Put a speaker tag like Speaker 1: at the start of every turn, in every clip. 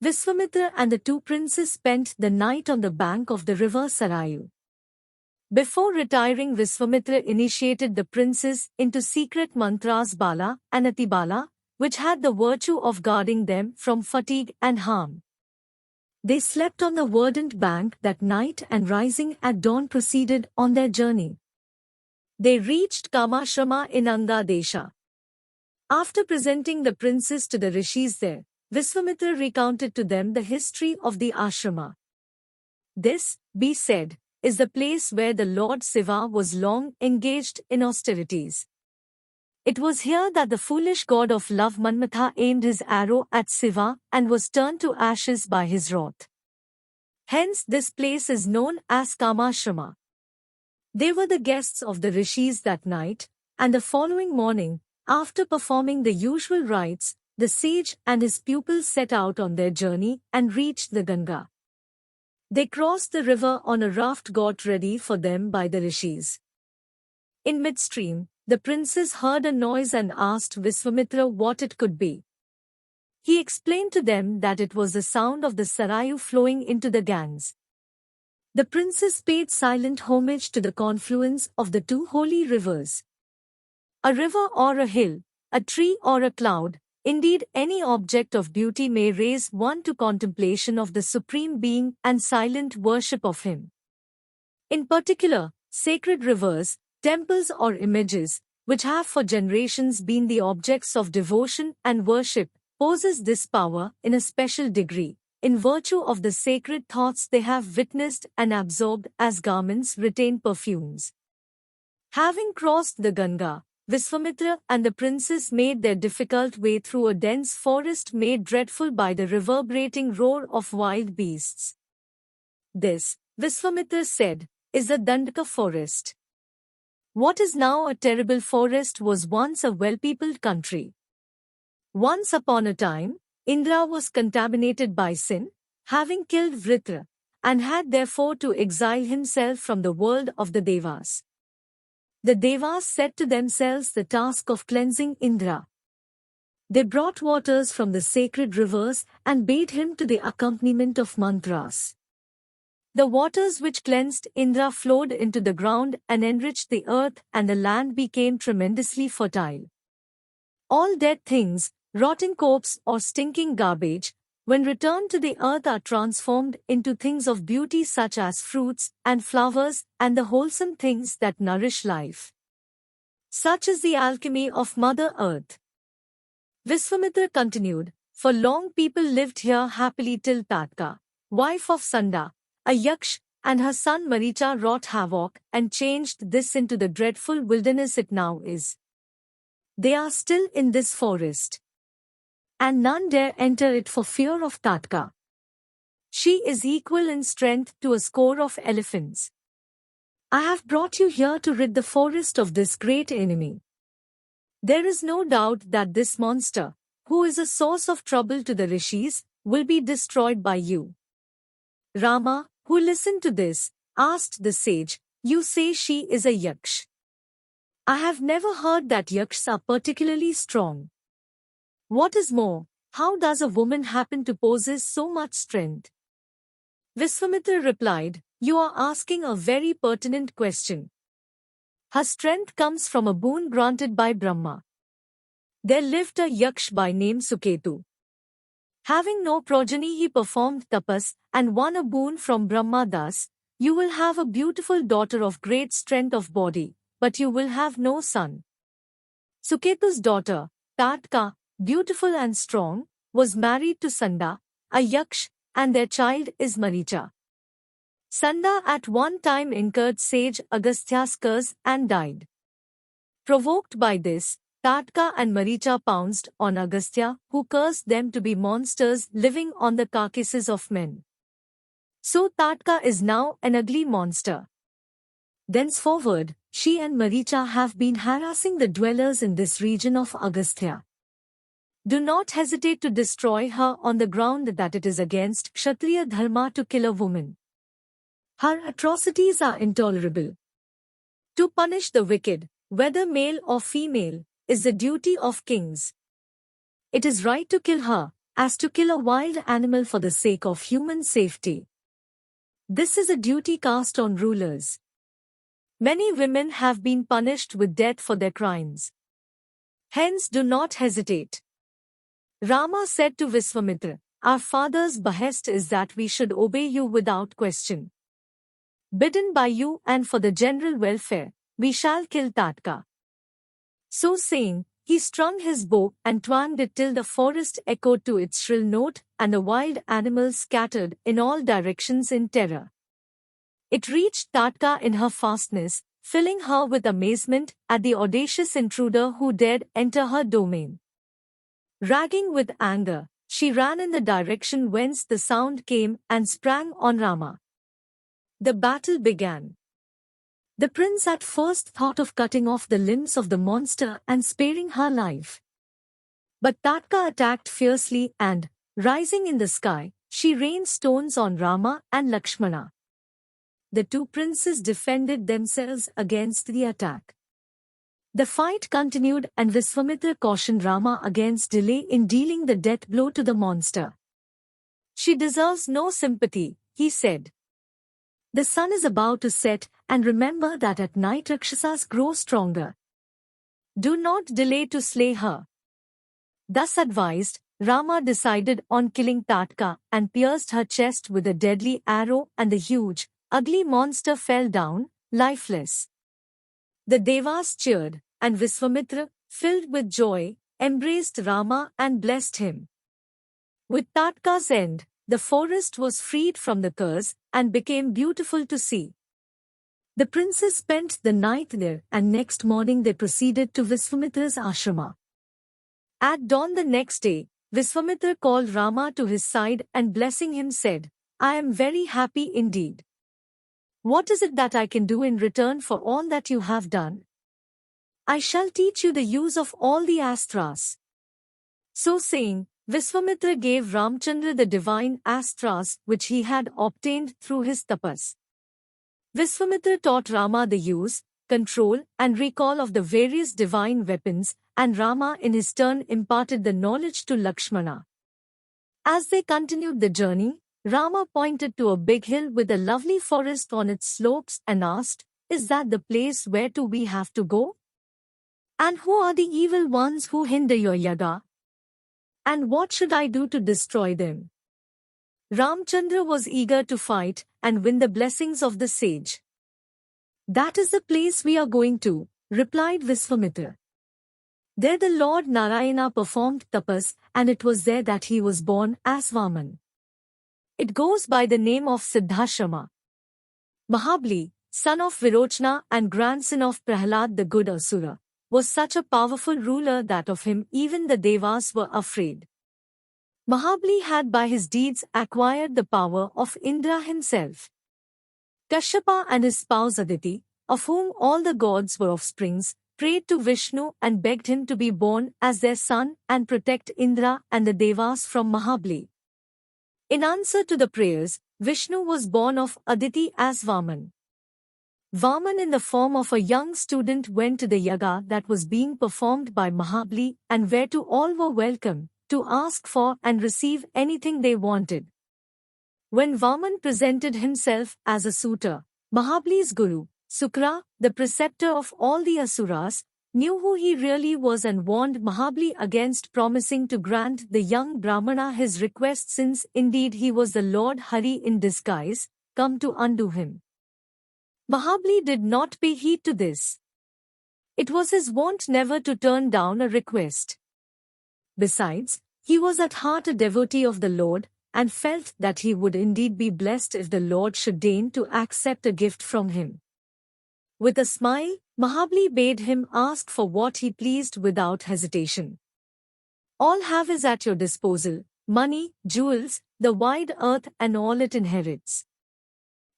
Speaker 1: Viswamitra and the two princes spent the night on the bank of the river Sarayu. Before retiring, Viswamitra initiated the princes into secret mantras Bala and Atibala, which had the virtue of guarding them from fatigue and harm. They slept on the verdant bank that night and rising at dawn proceeded on their journey. They reached Kamashrama in Anga Desha. After presenting the princes to the rishis there, Viswamitra recounted to them the history of the ashrama. This, be said, is the place where the Lord Shiva was long engaged in austerities. It was here that the foolish god of love Manmatha aimed his arrow at Shiva and was turned to ashes by his wrath. Hence this place is known as Kamashrama. They were the guests of the rishis that night, and the following morning, after performing the usual rites, the sage and his pupils set out on their journey and reached the Ganga. They crossed the river on a raft got ready for them by the rishis. In midstream, the princes heard a noise and asked Viswamitra what it could be. He explained to them that it was the sound of the Sarayu flowing into the Ganges. The princes paid silent homage to the confluence of the two holy rivers. A river or a hill, a tree or a cloud, indeed any object of beauty may raise one to contemplation of the Supreme Being and silent worship of Him. In particular, sacred rivers, temples or images, which have for generations been the objects of devotion and worship, possess this power in a special degree, in virtue of the sacred thoughts they have witnessed and absorbed as garments retain perfumes. Having crossed the Ganga, Viswamitra and the princes made their difficult way through a dense forest made dreadful by the reverberating roar of wild beasts. This, Viswamitra said, is the Dandaka forest. What is now a terrible forest was once a well-peopled country. Once upon a time, Indra was contaminated by sin, having killed Vritra, and had therefore to exile himself from the world of the Devas. The Devas set to themselves the task of cleansing Indra. They brought waters from the sacred rivers and bade him to the accompaniment of mantras. The waters which cleansed Indra flowed into the ground and enriched the earth, and the land became tremendously fertile. All dead things, rotten corpse or stinking garbage, when returned to the earth are transformed into things of beauty such as fruits and flowers and the wholesome things that nourish life. Such is the alchemy of Mother Earth. Viswamitra continued, for long people lived here happily till Tatka, wife of Sanda, a Yaksh, and her son Maricha wrought havoc and changed this into the dreadful wilderness it now is. They are still in this forest, and none dare enter it for fear of Tatka. She is equal in strength to a score of elephants. I have brought you here to rid the forest of this great enemy. There is no doubt that this monster, who is a source of trouble to the rishis, will be destroyed by you. Rama, who listened to this, asked the sage, you say she is a Yaksh. I have never heard that Yakshs are particularly strong. What is more, how does a woman happen to possess so much strength? Viswamitra replied, you are asking a very pertinent question. Her strength comes from a boon granted by Brahma. There lived a Yaksh by name Suketu. Having no progeny, he performed tapas and won a boon from Brahma. Thus, you will have a beautiful daughter of great strength of body, but you will have no son. Suketu's daughter, Tatka, beautiful and strong, was married to Sanda, a Yaksh, and their child is Maricha. Sanda at one time incurred sage Agastya's curse and died. Provoked by this, Tatka and Maricha pounced on Agastya, who cursed them to be monsters living on the carcasses of men. So Tatka is now an ugly monster. Thenceforward, she and Maricha have been harassing the dwellers in this region of Agastya. Do not hesitate to destroy her on the ground that it is against Kshatriya Dharma to kill a woman. Her atrocities are intolerable. To punish the wicked, whether male or female, is the duty of kings. It is right to kill her, as to kill a wild animal for the sake of human safety. This is a duty cast on rulers. Many women have been punished with death for their crimes. Hence do not hesitate. Rama said to Viswamitra, "Our father's behest is that we should obey you without question. Bidden by you and for the general welfare, we shall kill Tatka." So saying, he strung his bow and twanged it till the forest echoed to its shrill note, and the wild animals scattered in all directions in terror. It reached Tatka in her fastness, filling her with amazement at the audacious intruder who dared enter her domain. Ragging with anger, she ran in the direction whence the sound came and sprang on Rama. The battle began. The prince at first thought of cutting off the limbs of the monster and sparing her life. But Tatka attacked fiercely and, rising in the sky, she rained stones on Rama and Lakshmana. The two princes defended themselves against the attack. The fight continued and Viswamitra cautioned Rama against delay in dealing the death blow to the monster. "She deserves no sympathy," he said. "The sun is about to set, and remember that at night Rakshasas grow stronger. Do not delay to slay her." Thus advised, Rama decided on killing Tatka and pierced her chest with a deadly arrow, and the huge, ugly monster fell down, lifeless. The Devas cheered, and Viswamitra, filled with joy, embraced Rama and blessed him. With Tatka's end, the forest was freed from the curse and became beautiful to see. The princes spent the night there, and next morning they proceeded to Viswamitra's ashrama. At dawn the next day, Viswamitra called Rama to his side and blessing him said, "I am very happy indeed. What is it that I can do in return for all that you have done? I shall teach you the use of all the astras." So saying, Viswamitra gave Ramchandra the divine astras which he had obtained through his tapas. Viswamitra taught Rama the use, control, and recall of the various divine weapons, and Rama in his turn imparted the knowledge to Lakshmana. As they continued the journey, Rama pointed to a big hill with a lovely forest on its slopes and asked, "Is that the place where to we have to go? And who are the evil ones who hinder your yaga? And what should I do to destroy them?" Ramchandra was eager to fight and win the blessings of the sage. "That is the place we are going to," replied Viswamitra. There the Lord Narayana performed tapas, and it was there that he was born as Vaman. It goes by the name of Siddhashrama. Mahabali, son of Virochana and grandson of Prahlad the good Asura, was such a powerful ruler that of him even the Devas were afraid. Mahabali had by his deeds acquired the power of Indra himself. Kashyapa and his spouse Aditi, of whom all the gods were offsprings, prayed to Vishnu and begged him to be born as their son and protect Indra and the Devas from Mahabali. In answer to the prayers, Vishnu was born of Aditi as Vaman. Vaman in the form of a young student went to the yaga that was being performed by Mahabali and whereto all were welcome, to ask for and receive anything they wanted. When Vaman presented himself as a suitor, Mahabali's guru, Sukra, the preceptor of all the Asuras, knew who he really was and warned Mahabali against promising to grant the young Brahmana his request, since indeed he was the Lord Hari in disguise, come to undo him. Mahabali did not pay heed to this. It was his wont never to turn down a request. Besides, he was at heart a devotee of the Lord, and felt that he would indeed be blessed if the Lord should deign to accept a gift from him. With a smile, Mahabali bade him ask for what he pleased without hesitation. "All have is at your disposal, money, jewels, the wide earth and all it inherits."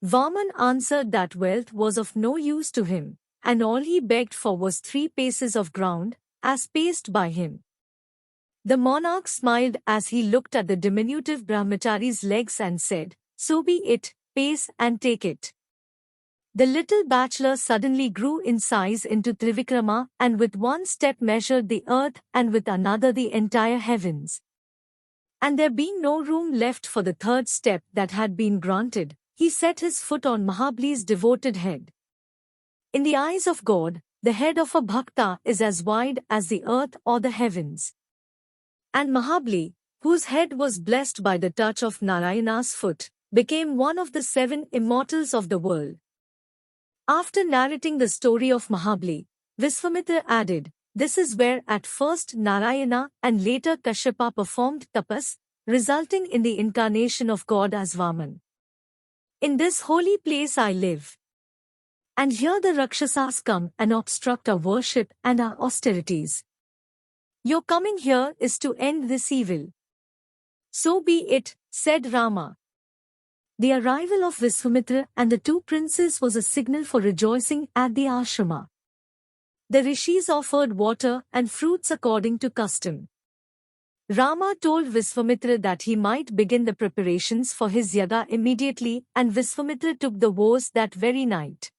Speaker 1: Vaman answered that wealth was of no use to him, and all he begged for was 3 paces of ground, as paced by him. The monarch smiled as he looked at the diminutive brahmachari's legs and said, "So be it, pace and take it." The little bachelor suddenly grew in size into Trivikrama, and with one step measured the earth and with another the entire heavens. And there being no room left for the third step that had been granted, he set his foot on Mahabali's devoted head. In the eyes of God, the head of a bhakta is as wide as the earth or the heavens. And Mahabali, whose head was blessed by the touch of Narayana's foot, became one of the 7 immortals of the world. After narrating the story of Mahabali, Viswamitra added, "This is where at first Narayana and later Kashyapa performed tapas, resulting in the incarnation of God as Vaman. In this holy place I live. And here the Rakshasas come and obstruct our worship and our austerities. Your coming here is to end this evil." "So be it," said Rama. The arrival of Viswamitra and the 2 princes was a signal for rejoicing at the ashrama. The rishis offered water and fruits according to custom. Rama told Viswamitra that he might begin the preparations for his yaga immediately, and Viswamitra took the vows that very night.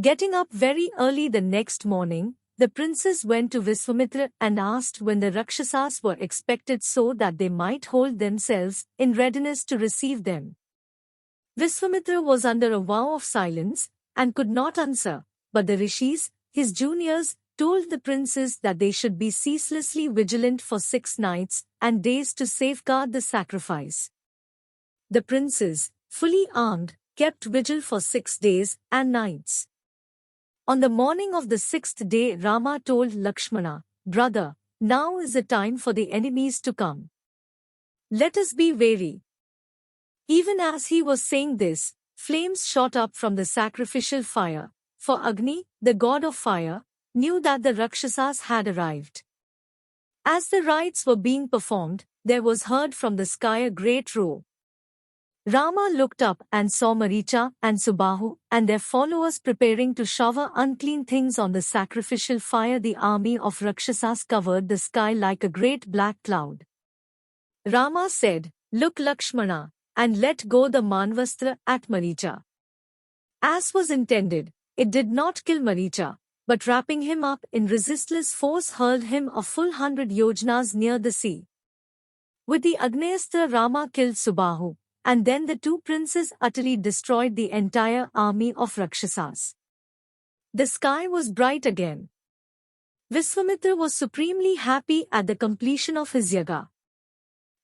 Speaker 1: Getting up very early the next morning, the princes went to Viswamitra and asked when the Rakshasas were expected so that they might hold themselves in readiness to receive them. Viswamitra was under a vow of silence and could not answer, but the rishis, his juniors, told the princes that they should be ceaselessly vigilant for 6 nights and days to safeguard the sacrifice. The princes, fully armed, kept vigil for 6 days and nights. On the morning of the 6th day, Rama told Lakshmana, "Brother, now is the time for the enemies to come. Let us be wary." Even as he was saying this, flames shot up from the sacrificial fire, for Agni, the god of fire, knew that the Rakshasas had arrived. As the rites were being performed, there was heard from the sky a great roar. Rama looked up and saw Maricha and Subahu and their followers preparing to shower unclean things on the sacrificial fire. The army of Rakshasas covered the sky like a great black cloud. Rama said, "Look, Lakshmana, and let go the Manvastra at Maricha." As was intended, it did not kill Maricha, but wrapping him up in resistless force hurled him a full 100 yojnas near the sea. With the Agnyastra, Rama killed Subahu, and then the 2 princes utterly destroyed the entire army of Rakshasas. The sky was bright again. Viswamitra was supremely happy at the completion of his yaga.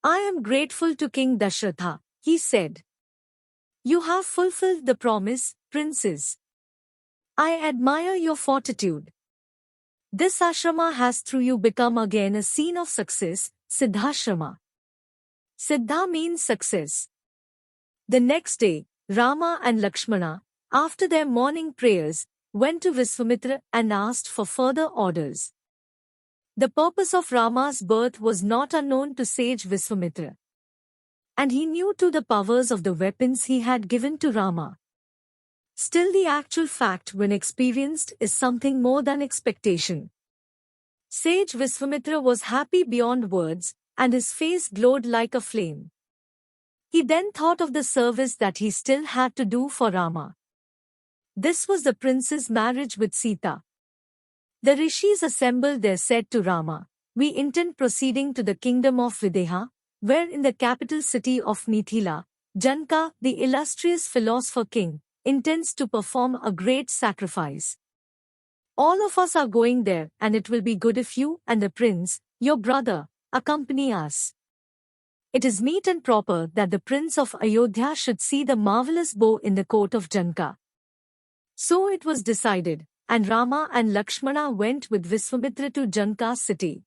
Speaker 1: "I am grateful to King Dashratha," he said. "You have fulfilled the promise, princes. I admire your fortitude. This ashrama has through you become again a scene of success, Siddhashrama." Siddha means success. The next day, Rama and Lakshmana, after their morning prayers, went to Viswamitra and asked for further orders. The purpose of Rama's birth was not unknown to sage Viswamitra. And he knew too the powers of the weapons he had given to Rama. Still, the actual fact when experienced is something more than expectation. Sage Viswamitra was happy beyond words, and his face glowed like a flame. He then thought of the service that he still had to do for Rama. This was the prince's marriage with Sita. The rishis assembled there said to Rama, "We intend proceeding to the kingdom of Videha, where in the capital city of Mithila, Janaka, the illustrious philosopher king, intends to perform a great sacrifice. All of us are going there, and it will be good if you and the prince, your brother, accompany us. It is meet and proper that the prince of Ayodhya should see the marvelous bow in the court of Janaka." So it was decided, and Rama and Lakshmana went with Viswamitra to Janaka's city.